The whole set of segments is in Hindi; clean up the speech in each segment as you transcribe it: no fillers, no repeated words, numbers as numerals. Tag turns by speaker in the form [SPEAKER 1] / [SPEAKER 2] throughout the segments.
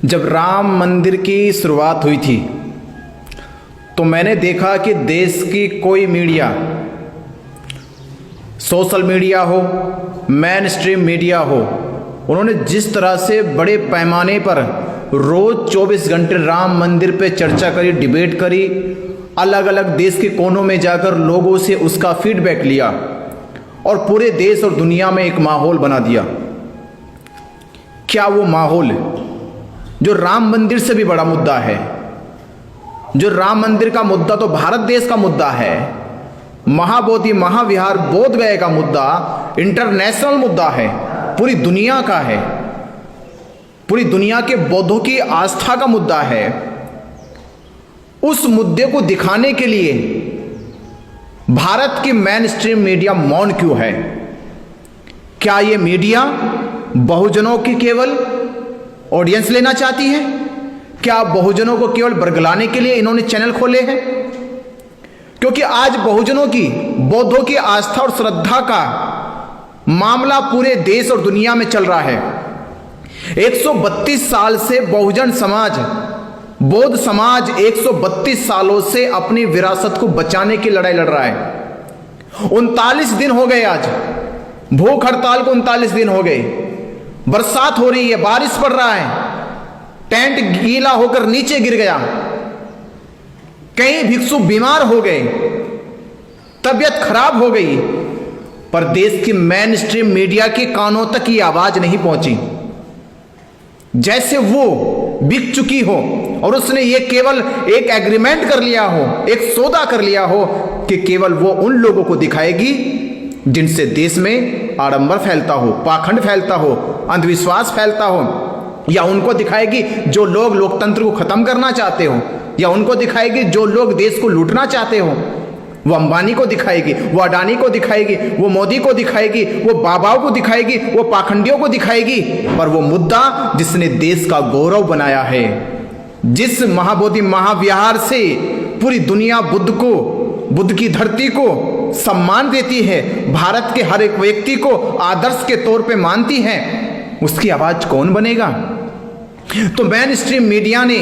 [SPEAKER 1] जब राम मंदिर की शुरुआत हुई थी तो मैंने देखा कि देश की कोई मीडिया, सोशल मीडिया हो, मेन स्ट्रीम मीडिया हो, उन्होंने जिस तरह से बड़े पैमाने पर रोज 24 घंटे राम मंदिर पे चर्चा करी, डिबेट करी, अलग अलग देश के कोनों में जाकर लोगों से उसका फीडबैक लिया और पूरे देश और दुनिया में एक माहौल बना दिया। क्या वो माहौल जो राम मंदिर से भी बड़ा मुद्दा है, जो राम मंदिर का मुद्दा तो भारत देश का मुद्दा है, महाबोधि महाविहार बोध गया का मुद्दा इंटरनेशनल मुद्दा है, पूरी दुनिया का है, पूरी दुनिया के बौद्धों की आस्था का मुद्दा है, उस मुद्दे को दिखाने के लिए भारत की मेन स्ट्रीम मीडिया मौन क्यों है? क्या ये मीडिया बहुजनों की केवल ऑडियंस लेना चाहती है? क्या बहुजनों को केवल बरगलाने के लिए इन्होंने चैनल खोले हैं? क्योंकि आज बहुजनों की, बौद्धों की आस्था और श्रद्धा का मामला पूरे देश और दुनिया में चल रहा है। 132 साल से बहुजन समाज, बौद्ध समाज 132 सालों से अपनी विरासत को बचाने की लड़ाई लड़ रहा है। 39 दिन हो गए, आज भूख हड़ताल को 39 दिन हो गए। बरसात हो रही है, बारिश पड़ रहा है, टेंट गीला होकर नीचे गिर गया, कई भिक्षु बीमार हो गए, तबीयत खराब हो गई, पर देश की मेन स्ट्रीम मीडिया के कानों तक ये आवाज नहीं पहुंची। जैसे वो बिक चुकी हो और उसने ये केवल एक एग्रीमेंट कर लिया हो, एक सौदा कर लिया हो कि केवल वो उन लोगों को दिखाएगी जिनसे देश में आडंबर फैलता हो, पाखंड फैलता हो, अंधविश्वास फैलता हो, या उनको दिखाएगी जो लोग लोकतंत्र को खत्म करना चाहते हो, या उनको दिखाएगी जो लोग देश को लूटना चाहते हो। वो अंबानी को दिखाएगी, वो अडानी को दिखाएगी, वो मोदी को दिखाएगी, वो बाबाओं को दिखाएगी, वो पाखंडियों को दिखाएगी, पर वो मुद्दा जिसने देश का गौरव बनाया है, जिस महाबोधि महाविहार से पूरी दुनिया बुद्ध को, बुद्ध की धरती को सम्मान देती है, भारत के हर एक व्यक्ति को आदर्श के तौर पे मानती है, उसकी आवाज कौन बनेगा? तो मेन स्ट्रीम मीडिया ने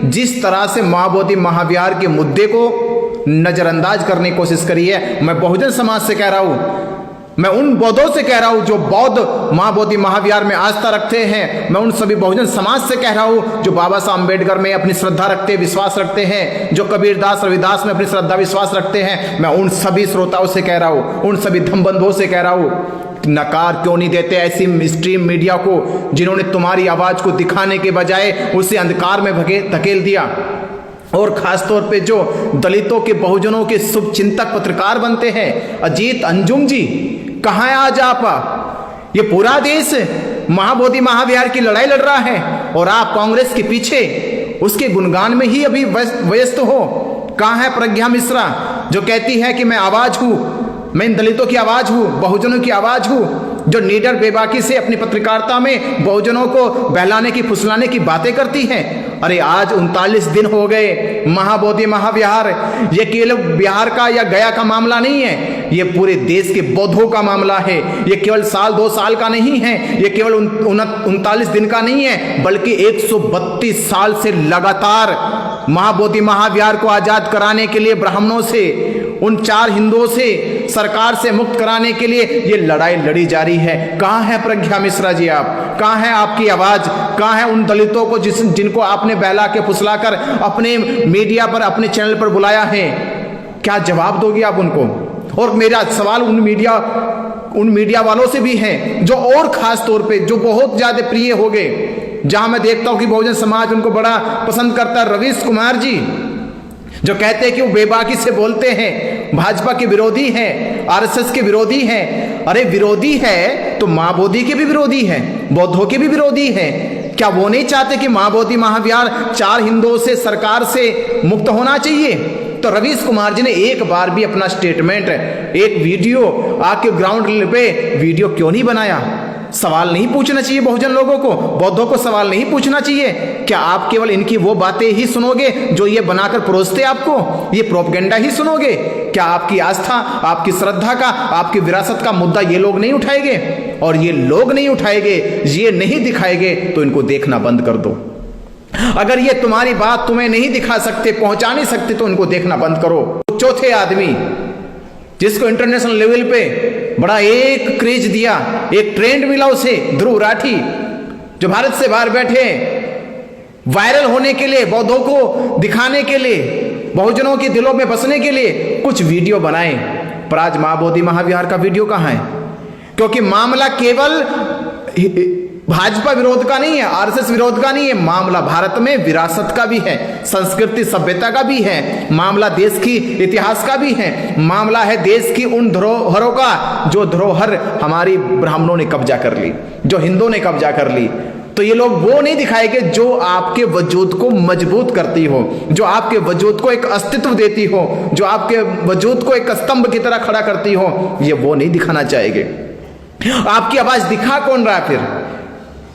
[SPEAKER 1] जिस तरह से महाबोधि महाविहार के मुद्दे को नजरअंदाज करने की कोशिश करी है, मैं बहुजन समाज से कह रहा हूं, मैं उन बौद्धों से कह रहा हूं जो बौद्ध महाबोधि महाविहार में आस्था रखते हैं, मैं उन सभी बहुजन समाज से कह रहा हूं जो बाबा साहब अम्बेडकर में अपनी श्रद्धा रखते, विश्वास रखते हैं, जो कबीरदास रविदास में अपनी श्रद्धा विश्वास रखते हैं, मैं उन सभी श्रोताओं से कह रहा हूं, उन सभी धम्बंधों से कह रहा हूं, नकार क्यों नहीं देते ऐसी स्ट्रीम मीडिया को जिन्होंने तुम्हारी आवाज को दिखाने के बजाय उसे अंधकार में धकेल दिया। और खासतौर पे जो दलितों के, बहुजनों के शुभ चिंतक पत्रकार बनते हैं, अजीत अंजुम जी, कहाँ है आज आप? ये पूरा देश महाबोधि महाविहार की लड़ाई लड़ रहा है और आप कांग्रेस के पीछे उसके गुणगान में ही अभी व्यस्त हो। कहाँ है प्रज्ञा मिश्रा जो कहती है कि मैं आवाज हूं, मैं इन दलितों की आवाज हूं, बहुजनों की आवाज हूं, जो निडर बेबाकी से अपनी पत्रकारिता में बहुजनों को बहलाने की, फुसलाने की बातें करती हैं। अरे आज 39 दिन हो गए, महाबोधि महाविहार ये केवल बिहार का या गया का मामला नहीं है, ये पूरे देश के बौद्धों का मामला है। ये केवल साल 2 साल का नहीं है, ये केवल 39 दिन का नहीं है, बल्कि 132 साल से लगातार महाबोधि महाविहार को आजाद कराने के लिए, ब्राह्मणों से, उन 4 हिंदुओं से, सरकार से मुक्त कराने के लिए ये लड़ाई लड़ी जा रही है। कहां है प्रज्ञा मिश्रा जी? आप कहां है? आपकी आवाज कहां है? उन दलितों को जिनको आपने बहला के फुसलाकर अपने मीडिया पर, अपने चैनल पर बुलाया है, क्या जवाब दोगे आप उनको? और मेरा सवाल उन मीडिया वालों से भी है जो और खास तौर पे जो बहुत ज्यादा प्रिय हो गए, जहां मैं देखता हूं कि बहुजन समाज उनको बड़ा पसंद करता है, रवीश कुमार जी, जो कहते हैं कि वो बेबाकी से बोलते हैं, भाजपा के विरोधी हैं, आरएसएस के विरोधी हैं। अरे विरोधी है तो महाबोधि के भी विरोधी है, बौद्धों के भी विरोधी है। क्या वो नहीं चाहते कि महाबोधि महाविहार 4 हिंदुओं से, सरकार से मुक्त होना चाहिए? तो रवीश कुमार जी ने एक बार भी अपना स्टेटमेंट, एक वीडियो आके ग्राउंड पे वीडियो क्यों नहीं बनाया? सवाल नहीं पूछना चाहिए बहुजन लोगों को, बौद्धों को सवाल नहीं पूछना चाहिए? क्या आप केवल इनकी वो बातें ही सुनोगे जो ये बनाकर परोसते आपको? ये प्रोपगेंडा ही सुनोगे? क्या आपकी आस्था, आपकी श्रद्धा का, आपकी विरासत का मुद्दा ये लोग नहीं उठाएंगे? और ये लोग नहीं उठाएंगे, ये नहीं दिखाएंगे तो इनको देखना बंद कर दो। अगर ये तुम्हारी बात तुम्हें नहीं दिखा सकते, पहुंचा नहीं सकते, तो इनको देखना बंद करो। चौथे आदमी जिसको इंटरनेशनल लेवल पे बड़ा एक क्रेज दिया, एक ट्रेंड मिला उसे, ध्रुव राठी, जो भारत से बाहर बैठे वायरल होने के लिए, बौद्धों को दिखाने के लिए, बहुजनों के दिलों में बसने के लिए कुछ वीडियो बनाए। पर आज महाबोधि महाविहार का वीडियो कहां है? क्योंकि मामला केवल भाजपा विरोध का नहीं है, आरएसएस विरोध का नहीं है, मामला भारत में विरासत का भी है, संस्कृति सभ्यता का भी है, मामला देश की इतिहास का भी है, मामला है देश की उन धरोहरों का जो धरोहर हमारी ब्राह्मणों ने कब्जा कर ली, जो हिंदुओं ने कब्जा कर ली। तो ये लोग वो नहीं दिखाएंगे जो आपके वजूद को मजबूत करती हो, जो आपके वजूद को एक अस्तित्व देती हो, जो आपके वजूद को एक स्तंभ की तरह खड़ा करती हो, ये वो नहीं दिखाना चाहेंगे। आपकी आवाज दिखा कौन रहा है फिर?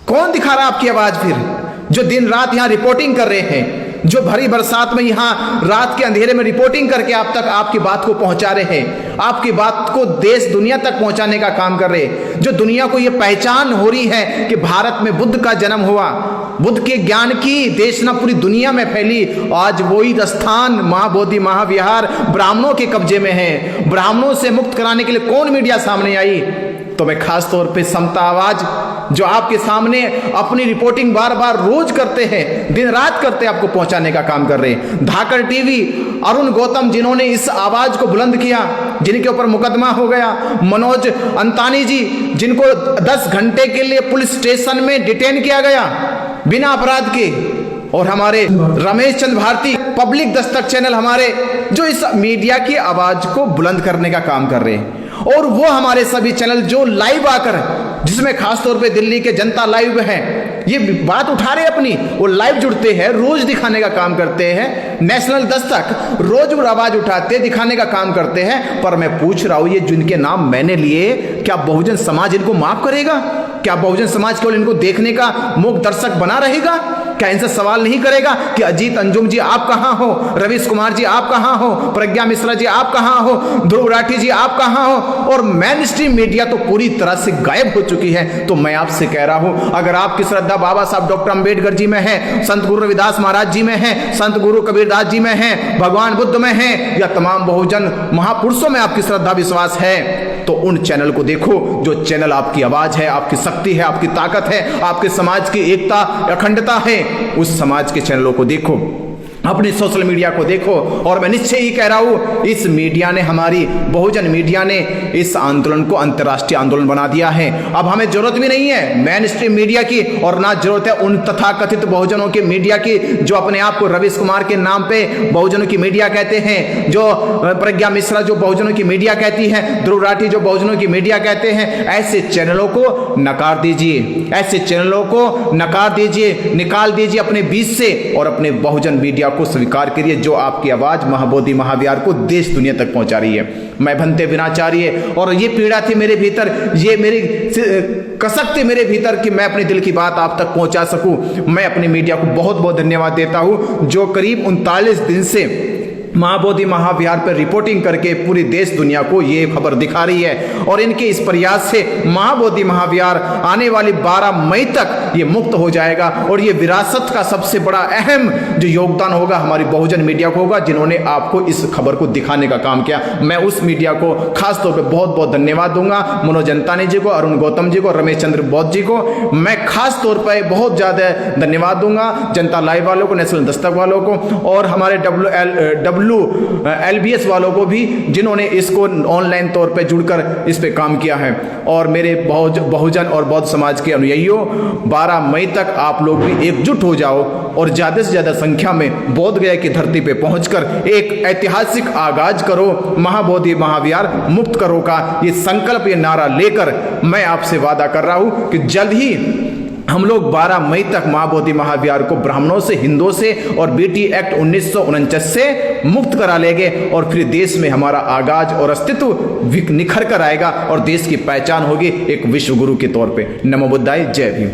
[SPEAKER 1] कौन दिखा रहा है आपकी आवाज फिर? जो दिन रात यहां रिपोर्टिंग कर रहे हैं, जो भरी बरसात में यहां रात के अंधेरे में रिपोर्टिंग करके आप तक आपकी बात को पहुंचा रहे हैं, आपकी बात को देश दुनिया तक पहुंचाने का काम कर रहे हैं, जो दुनिया को यह पहचान हो रही है कि भारत में बुद्ध का जन्म हुआ, बुद्ध के ज्ञान की देशना पूरी दुनिया में फैली। आज वही स्थान महाबोधि महाविहार ब्राह्मणों के कब्जे में है। ब्राह्मणों से मुक्त कराने के लिए कौन मीडिया सामने आई? तो मैं खास तौर पे समता आवाज, जो आपके सामने अपनी रिपोर्टिंग बार बार रोज करते हैं, दिन रात करते हैं, आपको पहुंचाने का काम कर रहे हैं। धाकड़ टीवी, अरुण गौतम, जिन्होंने इस आवाज को बुलंद किया, जिनके ऊपर मुकदमा हो गया, मनोज अंतानी जी, जिनको 10 घंटे के लिए पुलिस स्टेशन में डिटेन किया गया बिना अपराध के, और हमारे रमेश चंद्र भारती, पब्लिक दस्तक चैनल हमारे, जो इस मीडिया की आवाज को बुलंद करने का काम कर रहे हैं। और वो हमारे सभी चैनल जो लाइव आकर, जिसमें खासतौर पे दिल्ली के जनता लाइव है, ये बात उठा रहे अपनी, वो लाइव जुड़ते हैं, रोज दिखाने का काम करते हैं। नेशनल दस्तक रोज आवाज उठाते, दिखाने का काम करते हैं। पर मैं पूछ रहा हूं, ये जिनके नाम मैंने लिए, क्या बहुजन समाज इनको माफ करेगा? क्या बहुजन समाज केवल इनको देखने का मूक दर्शक बना रहेगा? क्या इनसे सवाल नहीं करेगा कि अजीत अंजुम जी आप कहां हो, रवीश कुमार जी आप कहां हो, प्रज्ञा मिश्रा जी आप कहां हो, ध्रुव राठी जी आप कहां हो? और मेन स्ट्रीम मीडिया तो पूरी तरह से गायब हो चुकी है। तो मैं आपसे कह रहा हूं, अगर आपकी श्रद्धा बाबा साहब डॉक्टर अंबेडकर जी में है, संत गुरु रविदास महाराज जी में है, संत गुरु कबीरदास जी में है, भगवान बुद्ध में है, या तमाम बहुजन महापुरुषों में आपकी श्रद्धा विश्वास है, तो उन चैनल को देखो, जो चैनल आपकी आवाज है, आपकी शक्ति है, आपकी ताकत है, आपके समाज की एकता अखंडता है, उस समाज के चैनलों को देखो, अपने सोशल मीडिया को देखो। और मैं निश्चय ही कह रहा हूं, इस मीडिया ने, हमारी बहुजन मीडिया ने इस आंदोलन को अंतर्राष्ट्रीय आंदोलन बना दिया है। अब हमें जरूरत भी नहीं है मेन स्ट्रीम मीडिया की, और ना जरूरत है उन तथाकथित बहुजनों के मीडिया की, जो अपने आप को रवीश कुमार के नाम पे बहुजनों की मीडिया कहते हैं, जो प्रज्ञा मिश्रा जो बहुजनों की मीडिया कहती है, ध्रुव राठी जो बहुजनों की मीडिया कहते हैं। ऐसे चैनलों को नकार दीजिए, ऐसे चैनलों को नकार दीजिए, निकाल दीजिए अपने बीच से, और अपने बहुजन मीडिया को स्वीकार करिए, जो आपकी आवाज महाबोधि महाविहार को देश दुनिया तक पहुंचा रही है। मैं भंते विनाचार्य, और ये पीड़ा थी मेरे भीतर, ये मेरी कसक थी मेरे भीतर कि मैं अपने दिल की बात आप तक पहुंचा सकूं। मैं अपनी मीडिया को बहुत बहुत धन्यवाद देता हूं, जो करीब 39 दिन से महाबोधि महाविहार पर रिपोर्टिंग करके पूरी देश दुनिया को ये खबर दिखा रही है। और इनके इस प्रयास से महाबोधि महाविहार आने वाली 12 मई तक ये मुक्त हो जाएगा, और ये विरासत का सबसे बड़ा अहम जो योगदान होगा हमारी बहुजन मीडिया को होगा, जिन्होंने आपको इस खबर को दिखाने का काम किया। मैं उस मीडिया को खास तौर पर बहुत बहुत धन्यवाद दूंगा, मनोज अंतानी जी को, अरुण गौतम जी को, रमेश चंद्र बौद्ध जी को मैं खास तौर पर बहुत ज्यादा धन्यवाद दूंगा, जनता लाइव वालों को, नेशनल दस्तक वालों को, और हमारे LBS वालों को भी, जिन्होंने इसको ऑनलाइन तौर पे जुड़कर इस पे काम किया है। और मेरे बहुजन और बौद्ध समाज के अनुयायियों, 12 मई तक आप लोग भी एकजुट हो जाओ, और ज्यादा से ज्यादा संख्या में बोध गया की धरती पे पहुंचकर एक ऐतिहासिक आगाज करो, महाबोधि महाविहार मुक्त करो का ये संकल्प, ये नारा लेकर मैं आपसे वादा कर रहा हूं कि जल्द ही हम लोग 12 मई तक महाबोधि महाविहार को ब्राह्मणों से, हिंदुओं से और BT एक्ट 1949 से मुक्त करा लेंगे, और फिर देश में हमारा आगाज और अस्तित्व निखर कर आएगा, और देश की पहचान होगी एक विश्व गुरु के तौर पे। नमो बुद्धाय, जय भीम।